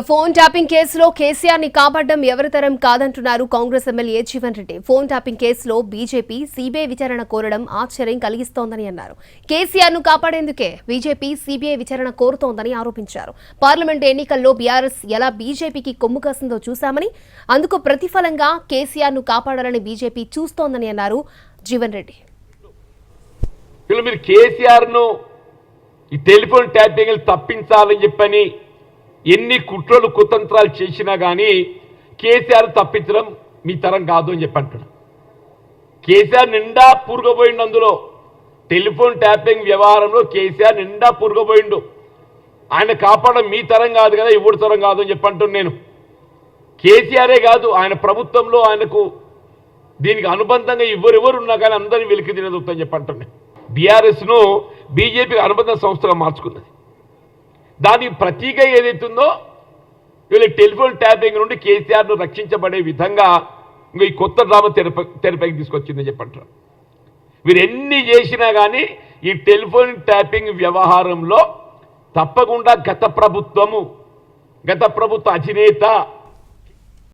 Phone tapping కేసులో కేసీఆర్ ని కాపాడడం ఎవరితరం కాదంటున్నారు Congress MLA Jeevan Reddy. Phone tapping కేసులో బీజేపీ సీబీఐ విచారణ కోరడం ఆశ్చర్యం కలిగిస్తోందని అన్నారు. కేసీఆర్ ను కాపాడేందుకే బీజేపీ సీబీఐ విచారణ కోరుతోందని ఆరోపించారు. పార్లమెంట్ ఎన్నికల్లో బీఆర్ఎస్ ఎలా బీజేపీకి కొమ్ము కాసిందో చూశామని, అందుకు ప్రతిఫలంగా కేసీఆర్ ను కాపాడాలని బీజేపీ చూస్తోందని అన్నారు జీవన్ రెడ్డి. కేసీఆర్ ను ఈ టెలిఫోన్ ట్యాపింగ్ తప్పించాలని చెప్పని ఎన్ని కుట్రలు కుతంత్రాలు చేసినా కానీ కేసీఆర్ తప్పించడం మీ తరం కాదు అని చెప్పంటున్నా. కేసీఆర్ నిండా పూరుకుపోయిండు. అందులో టెలిఫోన్ ట్యాపింగ్ వ్యవహారంలో కేసీఆర్ నిండా పూరుకుపోయిండు. ఆయన కాపాడడం మీ తరం కాదు కదా, ఎవరి తరం కాదు అని చెప్పంటున్నాను నేను. కేసీఆరే కాదు, ఆయన ప్రభుత్వంలో ఆయనకు దీనికి అనుబంధంగా ఎవరెవరు ఉన్నా కానీ అందరినీ వెలికి తినదొద్దని చెప్పంటున్నాను. బీఆర్ఎస్ను బీజేపీకి అనుబంధ సంస్థగా మార్చుకున్నది. దాని ప్రతీక ఏదైతుందో వీళ్ళ టెలిఫోన్ ట్యాపింగ్ నుండి కేసీఆర్ను రక్షించబడే విధంగా ఇంకా ఈ కొత్త డ్రామా తెరపైకి తీసుకొచ్చిందని చెప్పంటారు. వీరు ఎన్ని చేసినా కానీ ఈ టెలిఫోన్ ట్యాపింగ్ వ్యవహారంలో తప్పకుండా గత ప్రభుత్వ అధినేత